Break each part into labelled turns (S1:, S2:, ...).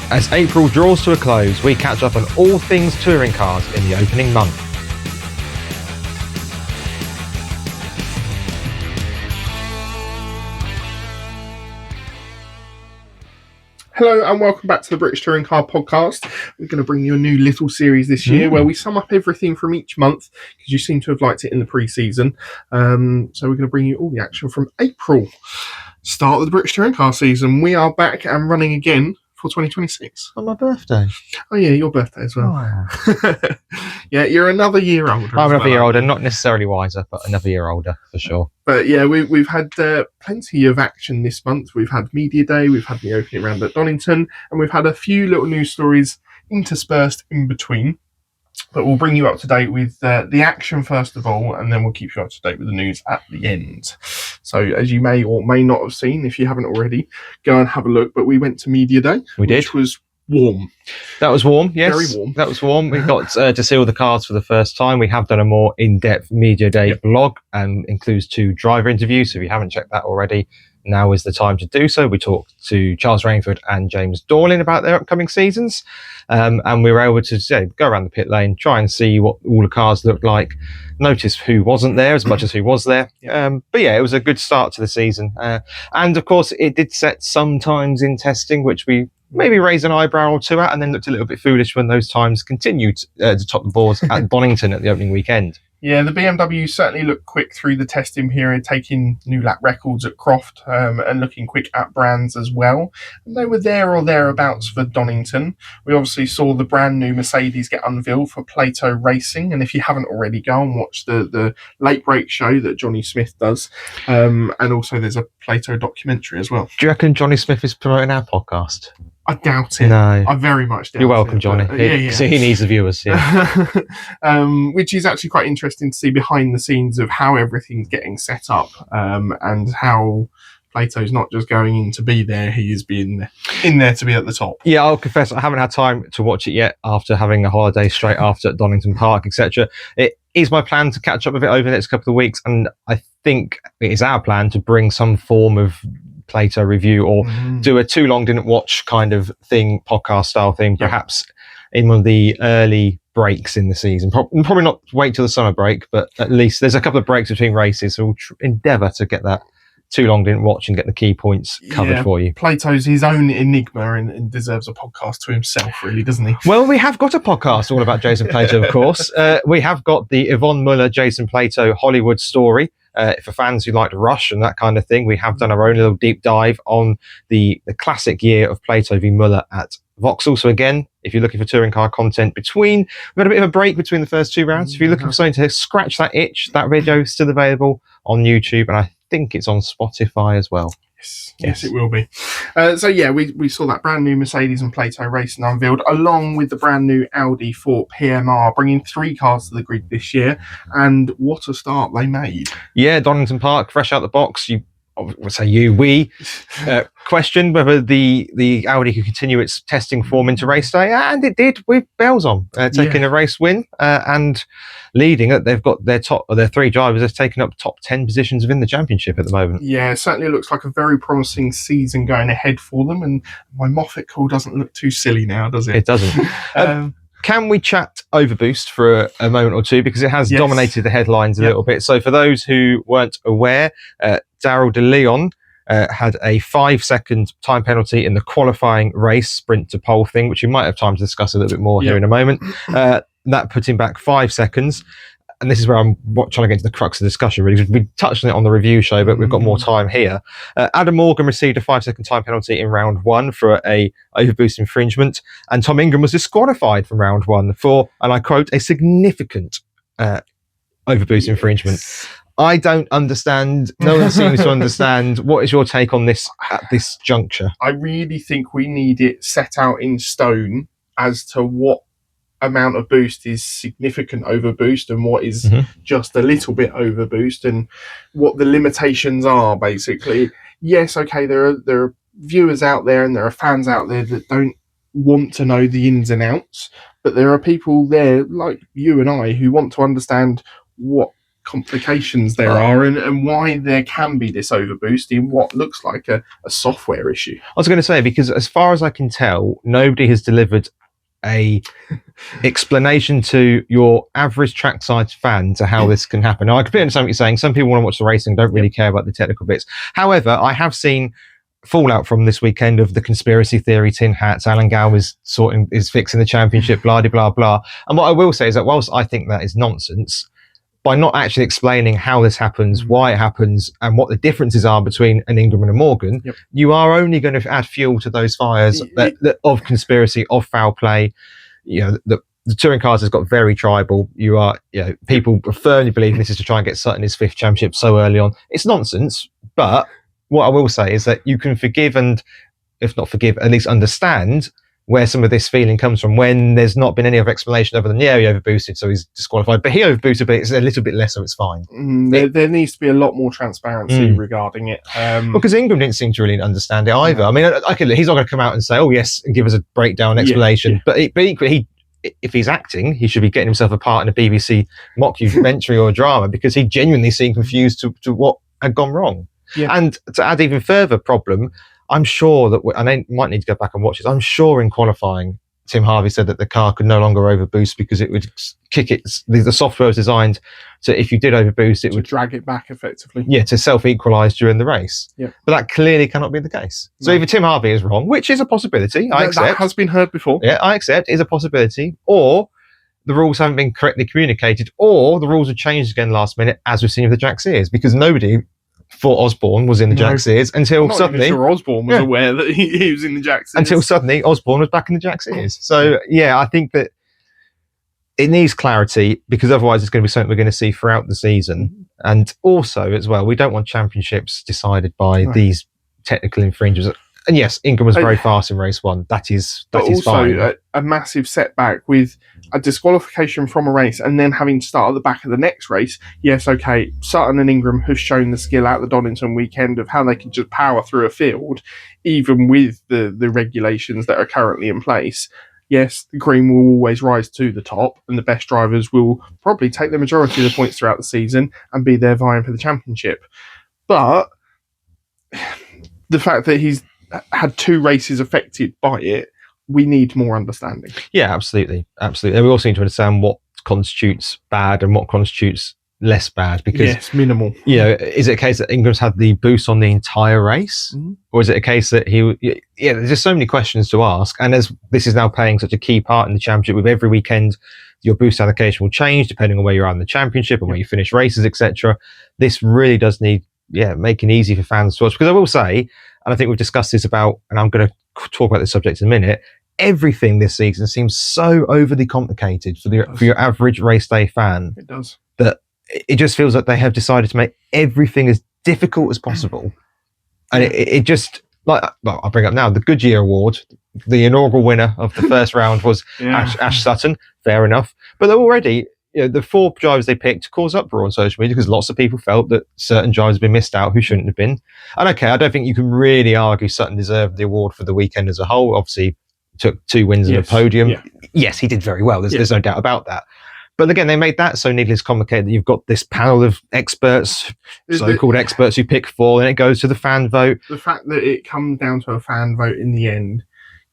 S1: As April draws to a close, we catch up on all things touring cars in the opening month.
S2: Hello and welcome back to the British Touring Car Podcast. We're going to bring you a new little series this year where we sum up everything from each month because you seem to have liked it in the pre-season. So we're going to bring you all the action from April. Start of the British Touring Car season. We are back and running again for 2026.
S1: On my birthday.
S2: Oh yeah, your birthday as well.
S1: Oh.
S2: Yeah, you're another year older.
S1: I'm another year older, not necessarily wiser, but another year older for sure.
S2: But yeah, we've had plenty of action this month. We've had Media Day, we've had the opening round at Donington, and we've had a few little news stories interspersed in between. But we'll bring you up to date with the action first of all, and then we'll keep you up to date with the news at the end. So as you may or may not have seen, if you haven't already, go and have a look. But we went to Media Day, which was warm.
S1: That was warm, yes.
S2: Very warm.
S1: That was warm. We got to see all the cars for the first time. We have done a more in-depth Media Day blog and includes 2 driver interviews. So if you haven't checked that already, now is the time to do so. We talked to Charles Rainford and James Dorlin about their upcoming seasons. And we were able to go around the pit lane, try and see what all the cars looked like, notice who wasn't there as much as who was there. But yeah, it was a good start to the season. And of course, it did set some times in testing, which we maybe raised an eyebrow or two at, and then looked a little bit foolish when those times continued to top the boards at Bonington at the opening weekend.
S2: Yeah, the BMW certainly looked quick through the testing period, taking new lap records at Croft and looking quick at Brands as well. And they were there or thereabouts for Donington. We obviously saw the brand new Mercedes get unveiled for Plato Racing. And if you haven't already, go and watch the late break show that Johnny Smith does. And also there's a Plato documentary as well.
S1: Do you reckon Johnny Smith is promoting our podcast?
S2: I doubt it.
S1: No.
S2: I very much doubt it.
S1: You're welcome, Johnny. He needs the viewers. Yeah.
S2: Which is actually quite interesting to see behind the scenes of how everything's getting set up and how Plato's not just going in to be there, he is being in there to be at the top.
S1: Yeah, I'll confess I haven't had time to watch it yet after having a holiday straight after at Donington Park, etc. It is my plan to catch up with it over the next couple of weeks, and I think it is our plan to bring some form of Plato review or do a too long didn't watch kind of thing, podcast style thing, perhaps in one of the early breaks in the season. Probably not wait till the summer break, but at least there's a couple of breaks between races, so we'll endeavour to get that too long didn't watch and get the key points covered for you.
S2: Plato's his own enigma and deserves a podcast to himself, really, doesn't he?
S1: Well, we have got a podcast all about Jason Plato, of course. We have got the Yvonne Muller, Jason Plato Hollywood story. For fans who like Rush and that kind of thing, we have done our own little deep dive on the classic year of Plato v Muller at Vauxhall. So again, if you're looking for touring car content we've had a bit of a break between the first 2 rounds. If you're looking for something to scratch that itch, that video is still available on YouTube, and I think it's on Spotify as well.
S2: Yes, it will be. So yeah, we saw that brand new Mercedes and Plato Racing unveiled, along with the brand new Audi 4 PMR, bringing 3 cars to the grid this year. And what a start they made! Yeah,
S1: Donington Park, fresh out the box. We questioned whether the Audi could continue its testing form into race day, and it did with bells on, taking a race win and leading it. They've got their 3 drivers have taken up top 10 positions within the championship at the moment.
S2: Yeah, it certainly looks like a very promising season going ahead for them, and my Moffat call doesn't look too silly now, does it?
S1: It doesn't. Can we chat Overboost for a moment or two, because it has dominated the headlines a little bit. So for those who weren't aware, Daryl De Leon had a 5-second time penalty in the qualifying race sprint to pole thing, which we might have time to discuss a little bit more here in a moment. That put him back 5 seconds. And this is where I'm trying to get to the crux of the discussion, really. We touched on it on the review show, but we've got more time here. Adam Morgan received a 5-second time penalty in round 1 for a overboost infringement, and Tom Ingram was disqualified from round 1 for, and I quote, a significant overboost infringement. I don't understand. No one seems to understand. What is your take on this at this juncture?
S2: I really think we need it set out in stone as to what amount of boost is significant overboost and what is just a little bit overboost, and what the limitations are, basically. Yes, okay, there are viewers out there and there are fans out there that don't want to know the ins and outs, but there are people there like you and I who want to understand what complications there are, and why there can be this overboost in what looks like a software issue.
S1: I was going to say, because as far as I can tell, nobody has delivered a explanation to your average trackside fan to how this can happen. Now, I completely understand what you're saying. Some people want to watch the racing, don't really care about the technical bits. However, I have seen fallout from this weekend of the conspiracy theory tin hats. Alan Gow is fixing the championship, blah, blah, blah, blah. And what I will say is that whilst I think that is nonsense, by not actually explaining how this happens, why it happens, and what the differences are between an Ingram and a Morgan, you are only going to add fuel to those fires of conspiracy, of foul play. You know, the touring cars has got very tribal. People firmly believe this is to try and get Sutton his 5th championship so early on. It's nonsense, but what I will say is that you can forgive and, if not forgive, at least understand where some of this feeling comes from when there's not been any other explanation other than, he overboosted, so he's disqualified. But he overboosted, but it's a little bit less, so it's fine.
S2: There needs to be a lot more transparency regarding it.
S1: Because Ingram didn't seem to really understand it either. I mean, he's not going to come out and say, oh, yes, and give us a breakdown explanation. But equally, if he's acting, he should be getting himself a part in a BBC mockumentary or a drama, because he genuinely seemed confused to what had gone wrong. And to add even further problem, I'm sure that, and I might need to go back and watch it, I'm sure in qualifying, Tim Harvey said that the car could no longer overboost because it would kick it. The software was designed to, if you did overboost, it would
S2: drag it back effectively.
S1: To self-equalise during the race. But that clearly cannot be the case. So either Tim Harvey is wrong, which is a possibility, I accept.
S2: That has been heard before.
S1: Yeah, I accept, is a possibility. Or the rules haven't been correctly communicated, or the rules have changed again last minute, as we've seen with the Jack Sears, because nobody thought Osborne was in the Jack Sears until suddenly
S2: Osborne was aware that he was in the Jack Sears.
S1: Until suddenly Osborne was back in the Jack Sears. So I think that it needs clarity, because otherwise it's going to be something we're going to see throughout the season. And also as well, we don't want championships decided by these technical infringers. And yes, Ingram was very fast in race 1. That is fine.
S2: Also a massive setback with a disqualification from a race and then having to start at the back of the next race. Yes, okay, Sutton and Ingram have shown the skill at the Donington weekend of how they can just power through a field, even with the regulations that are currently in place. Yes, the green will always rise to the top, and the best drivers will probably take the majority of the points throughout the season and be there vying for the championship. But the fact that he's had 2 races affected by it, we need more understanding.
S1: Yeah, absolutely. And we also need to understand what constitutes bad and what constitutes less bad, because
S2: minimal.
S1: Is it a case that Ingram's had the boost on the entire race, or is it a case that there's just so many questions to ask, and as this is now playing such a key part in the championship, with every weekend your boost allocation will change depending on where you're at in the championship and where you finish races, etc. This really does need making easy for fans to watch, because I will say, and I think we've discussed this about, and I'm going to talk about this subject in a minute, everything this season seems so overly complicated for your average race day fan.
S2: It does.
S1: That it just feels like they have decided to make everything as difficult as possible. And it just, I'll bring up now, the Goodyear Award, the inaugural winner of the first round was Ash Sutton, fair enough. But they're already, the 4 drivers they picked caused uproar on social media, because lots of people felt that certain drivers have been missed out who shouldn't have been. And okay, I don't think you can really argue Sutton deserved the award for the weekend as a whole. Obviously, took 2 wins and a podium. Yes, he did very well. There's no doubt about that. But again, they made that so needless complicated that you've got this panel of experts, so-called experts, who pick 4, and it goes to the fan vote.
S2: The fact that it comes down to a fan vote in the end,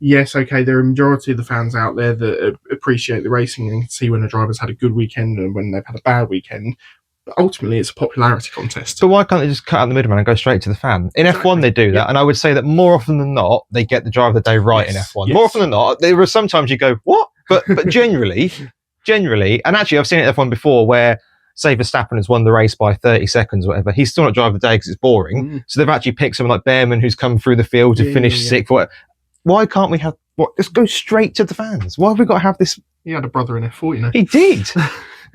S2: yes, okay, there are a majority of the fans out there that appreciate the racing and can see when a driver's had a good weekend and when they've had a bad weekend. But ultimately, it's a popularity contest.
S1: But why can't they just cut out the middleman and go straight to the fan? In F1, they do that, and I would say that more often than not, they get the driver of the day right in F1. More often than not, there are sometimes you go, what? But generally, and actually I've seen it in F1 before where, say Verstappen has won the race by 30 seconds or whatever, he's still not driving the day because it's boring. So they've actually picked someone like Behrman, who's come through the field to finish 6th. Why can't we have, just go straight to the fans? Why have we got to have this?
S2: He had a brother in F4,
S1: He did.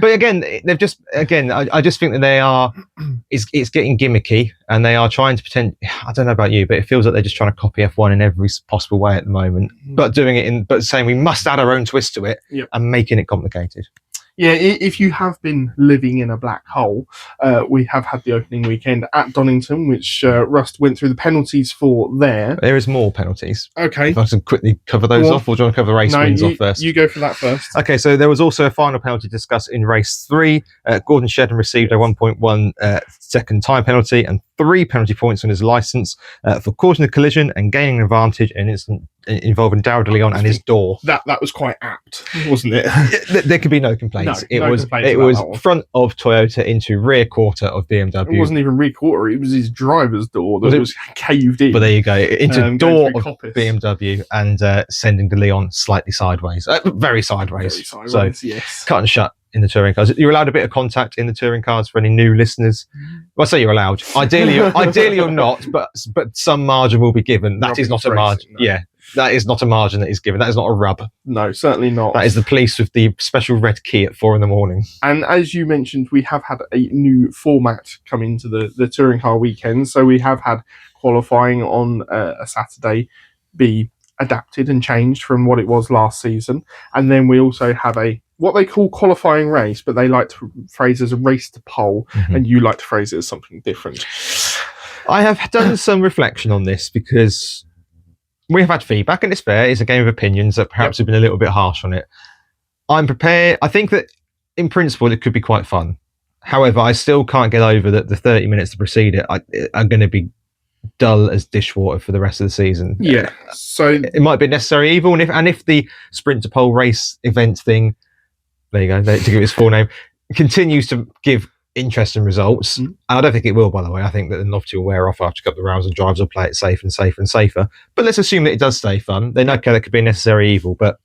S1: But again, they've just, I just think that they are, it's getting gimmicky, and they are trying to pretend, I don't know about you, but it feels like they're just trying to copy F1 in every possible way at the moment, but doing it but saying we must add our own twist to it and making it complicated.
S2: Yeah, if you have been living in a black hole, we have had the opening weekend at Donington, which Rust went through the penalties for there.
S1: There is more penalties.
S2: Okay.
S1: If I can quickly cover those off, or do you want to cover the race wins off first?
S2: You go for that first.
S1: Okay, so there was also a final penalty discussed in race 3. Gordon Shedden received a 1.1 second time penalty and 3 penalty points on his licence for causing a collision and gaining an advantage in an incident involving Darryl de Leon and his door.
S2: That was quite apt, wasn't it?
S1: There could be no complaints. It was
S2: complaints
S1: front of Toyota into rear quarter of BMW.
S2: It wasn't even rear quarter, it was his driver's door that was caved in.
S1: But there you go, into door of BMW and sending de Leon slightly sideways. Very sideways. So,
S2: yes.
S1: Cut and shut in the touring cars. You're allowed a bit of contact in the touring cars for any new listeners. Well, I say you're allowed. Ideally you're not, but some margin will be given. That is not a margin. No. Yeah, that is not a margin that is given. That is not a rub.
S2: No, certainly not.
S1: That is the police with the special red key at 4 a.m.
S2: And as you mentioned, we have had a new format come into the touring car weekend. So we have had qualifying on a Saturday be adapted and changed from what it was last season. And then we also have what they call qualifying race, but they like to phrase as a race to pole, and you like to phrase it as something different.
S1: I have done some reflection on this because we have had feedback, and it's fair. It's a game of opinions that perhaps have been a little bit harsh on it. I'm prepared. I think that in principle it could be quite fun. However, I still can't get over that the 30 minutes to precede it are going to be dull as dishwater for the rest of the season.
S2: Yeah, so
S1: it might be necessary evil, and if the sprint to pole race event thing, there you go, to give it its full name, continues to give interesting results, and I don't think it will, by the way. I think that the novelty will wear off after a couple of rounds and drivers will play it safe and safer and safer. But let's assume that it does stay fun. Then okay, that could be a necessary evil. But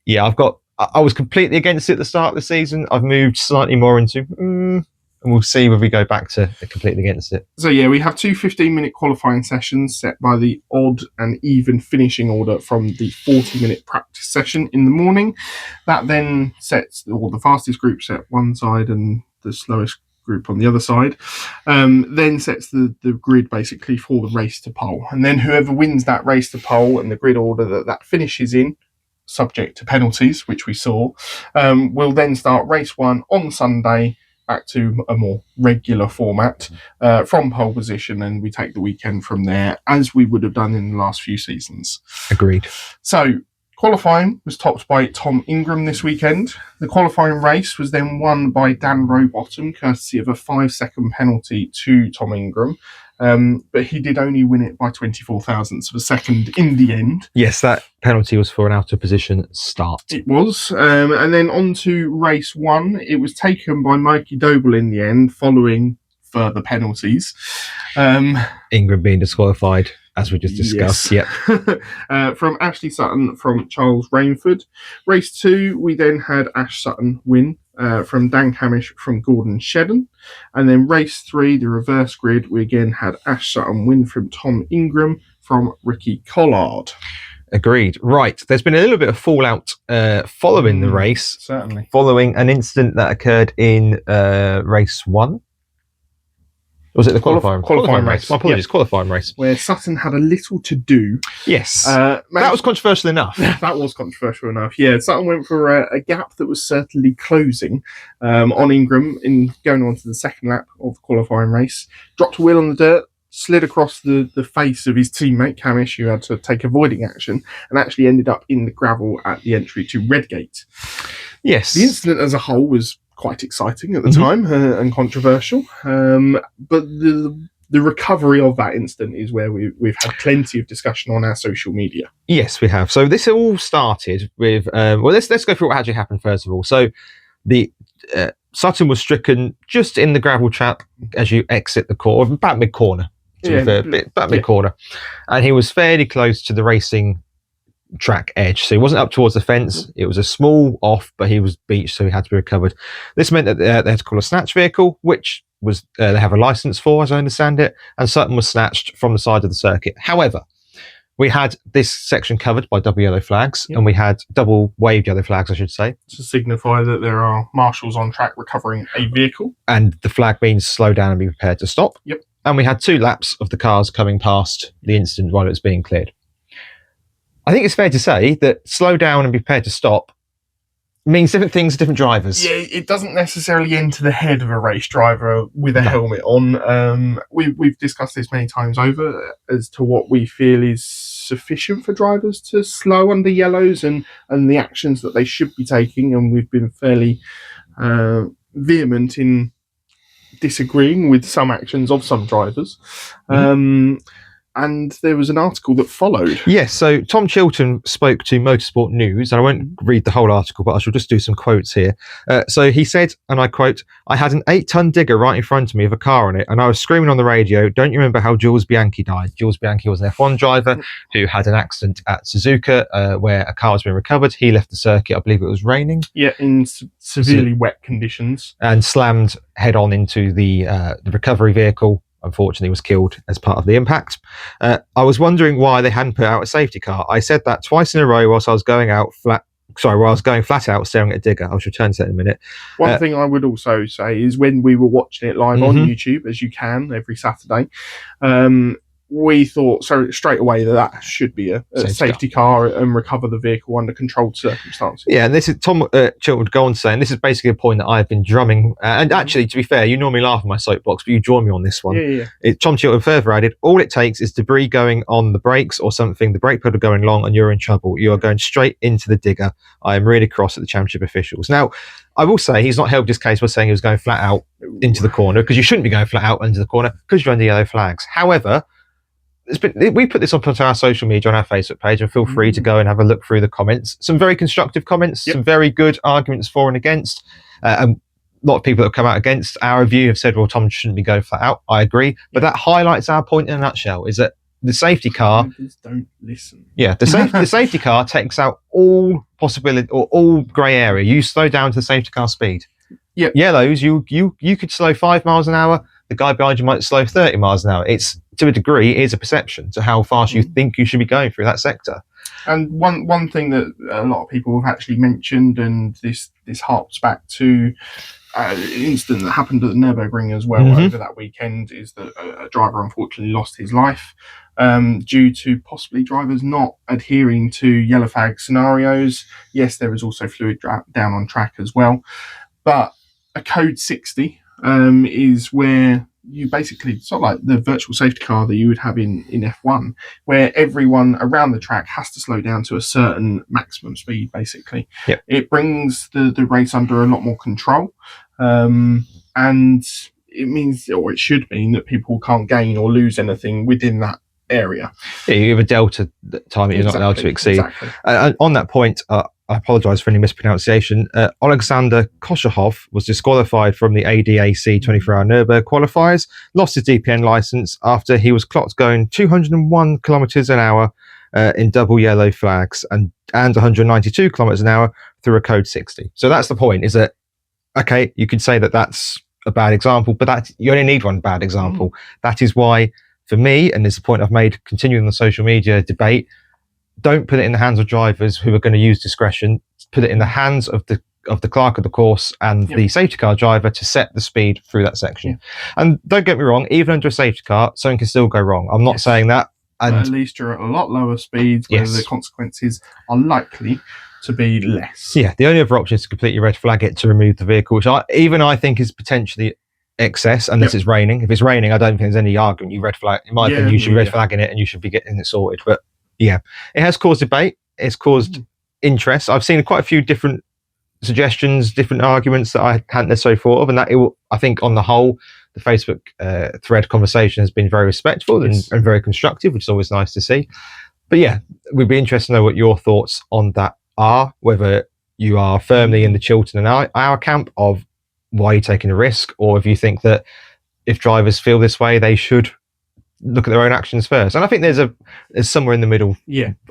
S1: yeah, I was completely against it at the start of the season. I've moved slightly more into and we'll see whether we go back to completely against it.
S2: So yeah, we have 2 15-minute qualifying sessions set by the odd and even finishing order from the 40-minute practice session in the morning. That then sets the fastest group set one side and the slowest group on the other side. Then sets the grid basically for the race to pole. And then whoever wins that race to pole and the grid order that finishes in, subject to penalties, which we saw, will then start race 1 on Sunday, back to a more regular format from pole position, and we take the weekend from there as we would have done in the last few seasons.
S1: Agreed.
S2: So qualifying was topped by Tom Ingram this weekend. The qualifying race was then won by Dan Rowbottom, courtesy of a 5-second penalty to Tom Ingram. But he did only win it by 24 thousandths of a second in the end.
S1: Yes, that penalty was for an out of position start.
S2: It was. And then on to race 1. It was taken by Mikey Doble in the end, following further penalties.
S1: Ingram being disqualified, as we just discussed.
S2: Yes. Yep. From Ashley Sutton from Charles Rainford. Race 2, we then had Ash Sutton win from Dan Camish from Gordon Shedden. And then race 3, the reverse grid, we again had Ash Sutton win from Tom Ingram from Ricky Collard.
S1: Agreed. Right. There's been a little bit of fallout following the race.
S2: Certainly.
S1: Following an incident that occurred in race 1. Was it the qualifying race? My apologies, qualifying race.
S2: Where Sutton had a little to do.
S1: Yes. That was controversial enough.
S2: That was controversial enough, yeah. Sutton went for a gap that was certainly closing on Ingram in going on to the second lap of the qualifying race. Dropped a wheel on the dirt, slid across the face of his teammate, Camish, who had to take avoiding action, and actually ended up in the gravel at the entry to Redgate.
S1: Yes.
S2: The incident as a whole was quite exciting at the time and controversial, but the recovery of that incident is where we've had plenty of discussion on our social media.
S1: Yes, we have. So this all started with let's go through what actually happened first of all. So the Sutton was stricken just in the gravel trap as you exit the corner, about mid corner, mid corner, and he was fairly close to the racing track edge, so he wasn't up towards the fence. It was a small off, but he was beached, so he had to be recovered. This meant that they had to call a snatch vehicle, which was they have a license for, as I understand it, and Sutton was snatched from the side of the circuit. However, we had this section covered by double yellow flags, and we had double waved yellow flags, I should say,
S2: to signify that there are marshals on track recovering a vehicle,
S1: and the flag means slow down and be prepared to stop.
S2: Yep.
S1: And we had 2 laps of the cars coming past the incident while it was being cleared. I think it's fair to say that slow down and be prepared to stop means different things to different drivers.
S2: Yeah, it doesn't necessarily enter the head of a race driver with a helmet on. We've discussed this many times over as to what we feel is sufficient for drivers to slow under yellows and the actions that they should be taking, and we've been fairly vehement in disagreeing with some actions of some drivers. And there was an article that followed.
S1: Yes, so Tom Chilton spoke to Motorsport News, and I won't read the whole article, but I shall just do some quotes here. So he said, and I quote, "I had an 8-ton digger right in front of me with a car on it, and I was screaming on the radio, 'Don't you remember how Jules Bianchi died?'" Jules Bianchi was an F1 driver who had an accident at Suzuka where a car was being recovered. He left the circuit, I believe it was raining.
S2: Yeah, in severely wet conditions.
S1: And slammed head on into the recovery vehicle. Unfortunately, was killed as part of the impact. I was wondering why they hadn't put out a safety car. I said that twice in a row whilst I was going flat out staring at a digger. I'll return to that in a minute.
S2: One thing I would also say is when we were watching it live on YouTube, as you can every Saturday, we thought straight away that should be a safety car and recover the vehicle under controlled circumstances.
S1: Yeah, and this is Tom Chilton would go on to say, and this is basically a point that I've been drumming. And actually, to be fair, you normally laugh at my soapbox, but you join me on this one. Tom Chilton further added, "All it takes is debris going on the brakes or something, the brake pedal going long, and you're in trouble. You are going straight into the digger. I am really cross at the championship officials." Now, I will say he's not helped his case by saying he was going flat out into the corner, because you shouldn't be going flat out into the corner because you're under yellow flags. However, we put this up onto our social media on our Facebook page, and feel free to go and have a look through the comments. Some very constructive comments, some very good arguments for and against. And a lot of people that have come out against our view have said, well, Tom shouldn't be going flat out. I agree. But that highlights our point in a nutshell, is that the safety car...
S2: Don't listen.
S1: Yeah, the safety car takes out all possibility or all grey area. You slow down to the safety car speed.
S2: Yep.
S1: Yellows, you could slow 5 miles an hour. The guy behind you might slow 30 miles an hour. It's, to a degree, it is a perception to how fast you think you should be going through that sector.
S2: And one thing that a lot of people have actually mentioned, and this harps back to an incident that happened at the Nürburgring as well over that weekend, is that a driver unfortunately lost his life due to possibly drivers not adhering to yellow flag scenarios. Yes, there is also fluid down on track as well, but a code 60 is where you basically sort of like the virtual safety car that you would have in F1, where everyone around the track has to slow down to a certain maximum speed, basically.
S1: Yep.
S2: It brings the race under a lot more control, and it means, or it should mean, that people can't gain or lose anything within that area.
S1: Yeah, you have a delta time that you're not allowed to exceed.
S2: Exactly.
S1: On that point, I apologise for any mispronunciation. Alexander Koshahov was disqualified from the ADAC 24-hour Nürburgring qualifiers, lost his DPN licence after he was clocked going 201 kilometres an hour in double yellow flags and 192 kilometres an hour through a code 60. So that's the point, is that, okay, you could say that that's a bad example, but you only need one bad example. That is why, for me, and it's the point I've made continuing the social media debate, don't put it in the hands of drivers who are going to use discretion. Put it in the hands of the clerk of the course and the safety car driver to set the speed through that section. And don't get me wrong, even under a safety car, something can still go wrong. I'm not saying that. And
S2: but at least you're at a lot lower speeds where the consequences are likely to be less.
S1: Yeah, the only other option is to completely red flag it to remove the vehicle, which I think is potentially excess, unless it's raining. If it's raining, I don't think there's any argument. You red flag. In my opinion, you should be red flagging it and you should be getting it sorted. But yeah, it has caused debate. It's caused interest. I've seen quite a few different suggestions, different arguments that I hadn't necessarily thought of, and that I think on the whole, the Facebook thread conversation has been very respectful and very constructive, which is always nice to see. But yeah, we'd be interested to know what your thoughts on that are, whether you are firmly in the Chilton and our camp of why you're taking a risk, or if you think that if drivers feel this way, they should look at their own actions first. And I think there's somewhere in the middle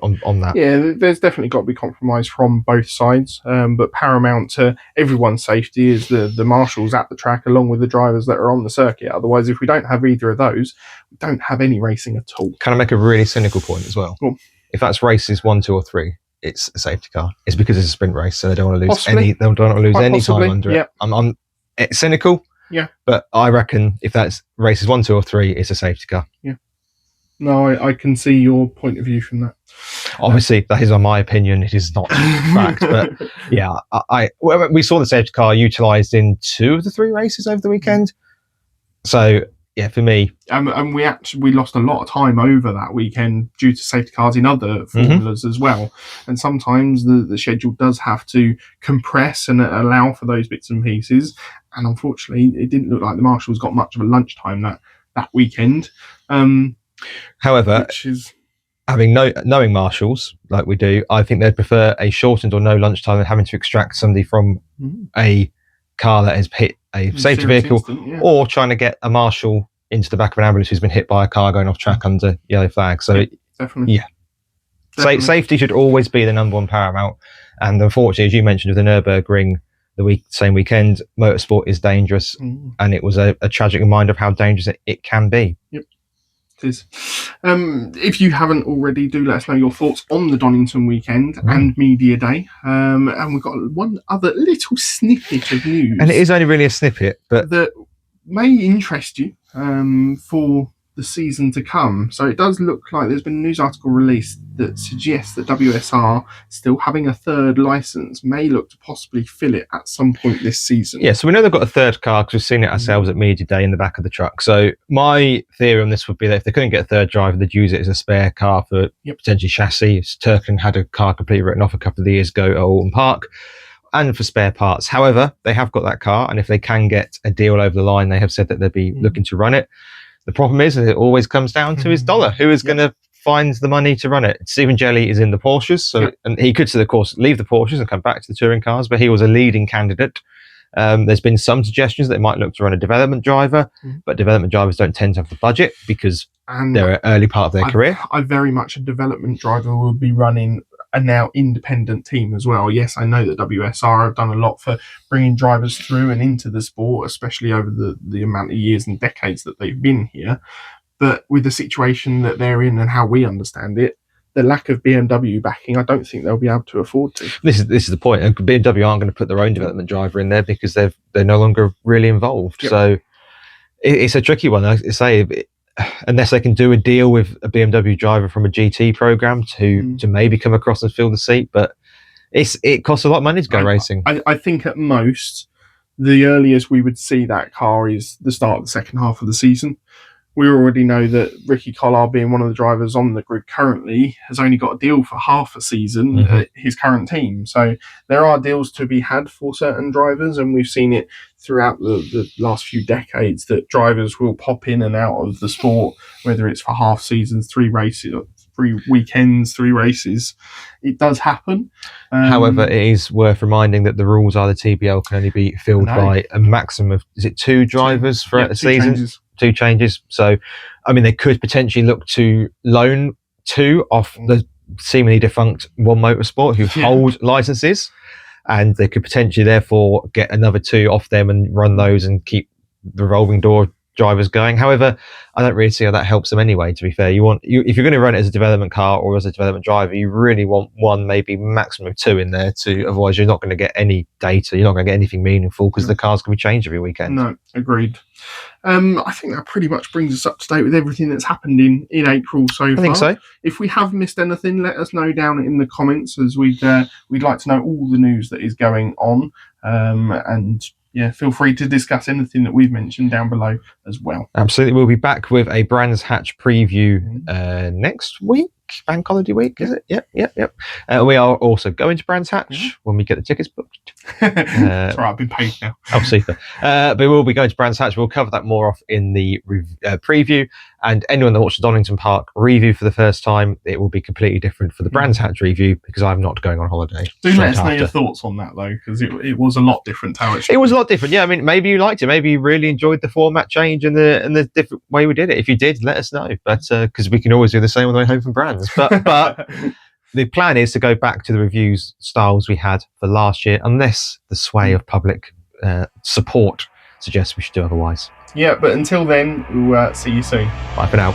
S1: on that.
S2: Yeah, there's definitely got to be compromise from both sides, but paramount to everyone's safety is the marshals at the track along with the drivers that are on the circuit. Otherwise, if we don't have either of those, we don't have any racing at all.
S1: Can I make a really cynical point as well?
S2: Cool.
S1: If that's races 1, 2 or 3, it's a safety car. It's because it's a sprint race, so they don't want to lose
S2: Possibly.
S1: time under it. It's cynical.
S2: Yeah.
S1: But I reckon if that's races 1, 2 or 3, it's a safety car.
S2: Yeah. No, I can see your point of view from that.
S1: Obviously, that is my opinion. It is not fact, but yeah, we saw the safety car utilised in 2 of the 3 races over the weekend. So yeah, for me,
S2: and we lost a lot of time over that weekend due to safety cars in other formulas as well. And sometimes the schedule does have to compress and allow for those bits and pieces. And unfortunately, it didn't look like the marshals got much of a lunchtime that weekend.
S1: However, knowing marshals like we do, I think they'd prefer a shortened or no lunchtime than having to extract somebody from a car that has hit a safety vehicle, or trying to get a marshal into the back of an ambulance who's been hit by a car going off track under yellow flag. So
S2: definitely.
S1: Safety should always be the number one paramount. And unfortunately, as you mentioned with the Nürburgring same weekend, motorsport is dangerous, and it was a tragic reminder of how dangerous it can be.
S2: Yep. It is. If you haven't already, do let us know your thoughts on the Donington weekend and Media Day. And we've got one other little snippet of news.
S1: And it is only really a snippet, but
S2: that may interest you for the season to come. So it does look like there's been a news article released that suggests that WSR, still having a third license, may look to possibly fill it at some point this season.
S1: Yeah, so we know they've got a third car because we've seen it ourselves at Media Day in the back of the truck. So my theory on this would be that if they couldn't get a third driver, they'd use it as a spare car for potentially chassis. Turkin had a car completely written off a couple of years ago at Alton Park, and for spare parts. However, they have got that car, and if they can get a deal over the line, they have said that they'd be looking to run it. The problem is, and it always comes down to his dollar. Who is going to find the money to run it? Stephen Jelly is in the Porsches, and he could, of course, leave the Porsches and come back to the touring cars, but he was a leading candidate. There's been some suggestions that they might look to run a development driver, but development drivers don't tend to have the budget because they're an early part of their career.
S2: I very much a development driver will be running a now independent team as well. Yes, I know that WSR have done a lot for bringing drivers through and into the sport, especially over the amount of years and decades that they've been here. But with the situation that they're in and how we understand it, the lack of BMW backing, I don't think they'll be able to afford to.
S1: This is the point. BMW aren't going to put their own development driver in there because they're no longer really involved. So it's a tricky one. I say, unless they can do a deal with a BMW driver from a GT program to maybe come across and fill the seat, but it costs a lot of money to go racing.
S2: I think at most the earliest we would see that car is the start of the second half of the season. We already know that Ricky Collard, being one of the drivers on the grid currently, has only got a deal for half a season at his current team. So there are deals to be had for certain drivers, and we've seen it throughout the last few decades that drivers will pop in and out of the sport, whether it's for half seasons, 3 races, 3 weekends, 3 races. It does happen.
S1: However, it is worth reminding that the rules are the TBL can only be filled by a maximum of, is it 2 drivers for a season?
S2: Changes.
S1: 2 changes. So, I mean, they could potentially look to loan 2 off the seemingly defunct One Motorsport who hold licenses, and they could potentially therefore get another 2 off them and run those and keep the revolving door drivers going. However, I don't really see how that helps them anyway, to be fair. If you're going to run it as a development car or as a development driver, you really want 1, maybe maximum 2 in there, otherwise you're not going to get any data, you're not going to get anything meaningful because the cars can be changed every weekend.
S2: No, agreed. I think that pretty much brings us up to date with everything that's happened in April so far.
S1: I think so.
S2: If we have missed anything, let us know down in the comments, as we'd like to know all the news that is going on. And feel free to discuss anything that we've mentioned down below as well.
S1: Absolutely. We'll be back with a Brands Hatch preview next week. Bank holiday week, is it? Yep. We are also going to Brands Hatch when we get the tickets booked.
S2: That's right, I've been paid now.
S1: Oh, super. But we'll be going to Brands Hatch. We'll cover that more off in the preview. And anyone that watched the Donington Park review for the first time, it will be completely different for the Brands Hatch review because I'm not going on holiday.
S2: Do let us know your thoughts on that, though, because it was a lot different to how it should.
S1: It was a lot different. Yeah, I mean, maybe you liked it. Maybe you really enjoyed the format change and the different way we did it. If you did, let us know. But because we can always do the same on the way home from Brands. But the plan is to go back to the reviews styles we had for last year, unless the sway of public support suggests we should do otherwise.
S2: Yeah, but until then, we'll see you soon.
S1: Bye for now.